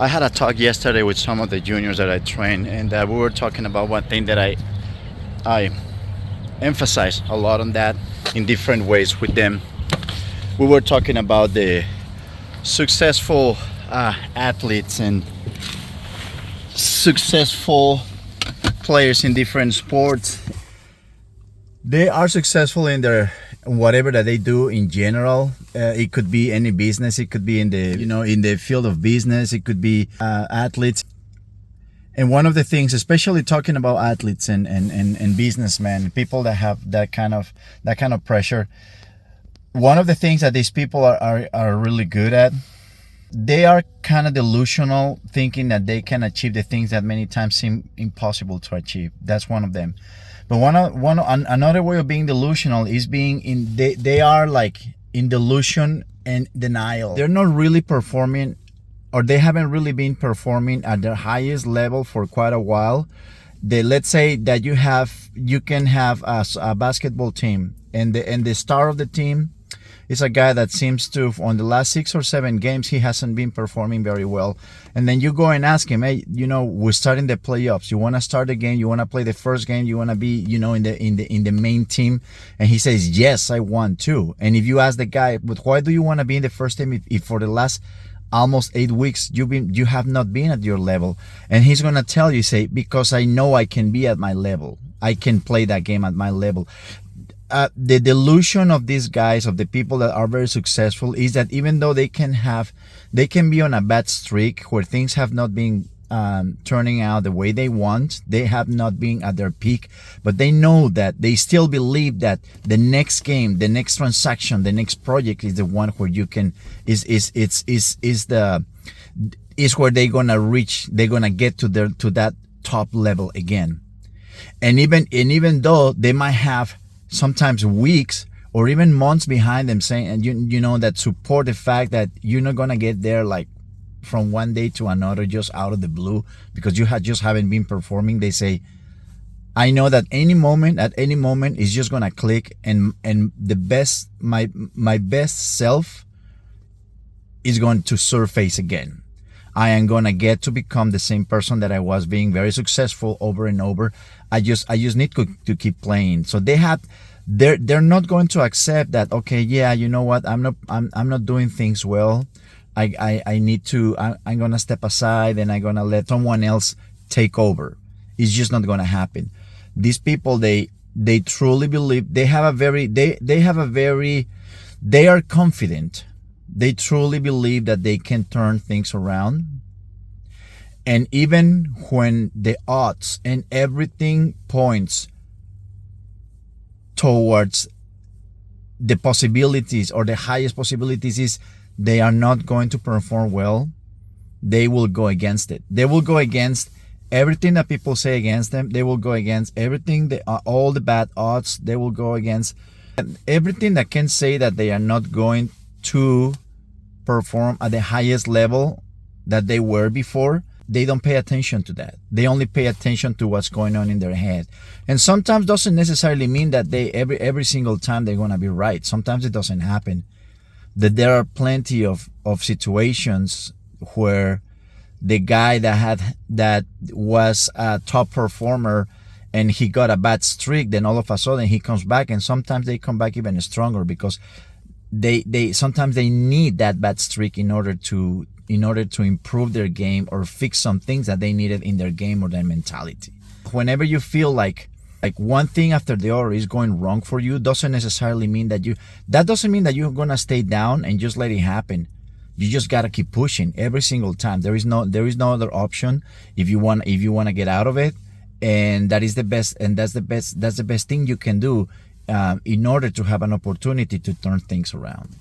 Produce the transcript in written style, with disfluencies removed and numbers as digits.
I had a talk yesterday with some of the juniors that I train, and we were talking about one thing that I emphasize a lot on that in different ways with them. We were talking about the successful athletes and successful players in different sports. They are successful in their whatever that they do in general. It could be any business. It could be in the in the field of business. It could be athletes. And one of the things, especially talking about athletes and businessmen, people that have that kind of pressure, one of the things that these people are really good at, they are kind of delusional, thinking that they can achieve the things that many times seem impossible to achieve. That's one of them. But another way of being delusional is they are like in delusion and denial. They're not really performing, or they haven't really been performing at their highest level for quite a while. Let's say that you can have a basketball team, and the star of the team is a guy that seems to, on the last 6 or 7 games, he hasn't been performing very well. And then you go and ask him, hey, we're starting the playoffs. You want to start the game? You want to play the first game? You want to be, in the main team? And he says, yes, I want to. And if you ask the guy, but why do you want to be in the first team if for the last almost 8 weeks you have not been at your level? And he's going to tell you, say, because I know I can be at my level. I can play that game at my level. The delusion of these guys, of the people that are very successful, is that even though they can be on a bad streak where things have not been turning out the way they want, they have not been at their peak, but they know that they still believe that the next game, the next transaction, the next project is the one where you can is where they're gonna reach, they're gonna get to that top level again. And even though they might have sometimes weeks or even months behind them saying, and that support the fact that you're not gonna get there like from one day to another just out of the blue because you just haven't been performing. They say, I know that at any moment is just gonna click, and the best, my best self is going to surface again. I am gonna get to become the same person that I was, being very successful over and over. I just need to keep playing. So they're not going to accept that, okay, yeah, you know what, I'm not doing things well. I'm gonna step aside and I'm gonna let someone else take over. It's just not gonna happen. These people, they truly believe, they are confident. They truly believe that they can turn things around. And even when the odds and everything points towards the possibilities, or the highest possibilities is they are not going to perform well, they will go against it. They will go against everything that people say against them. They will go against everything, all the bad odds. They will go against everything that can say that they are not going to perform at the highest level that they were before. They don't pay attention to that. They only pay attention to what's going on in their head. And sometimes doesn't necessarily mean that they every single time they're going to be right. Sometimes it doesn't happen. That there are plenty of situations where the guy that was a top performer and he got a bad streak, then all of a sudden he comes back, and sometimes they come back even stronger because they sometimes they need that bad streak in order to improve their game or fix some things that they needed in their game or their mentality. Whenever you feel like one thing after the other is going wrong for you, doesn't necessarily mean that doesn't mean that you're gonna stay down and just let it happen. You just gotta keep pushing every single time. There is no other option if you want to get out of it, and that's the best thing you can do in order to have an opportunity to turn things around.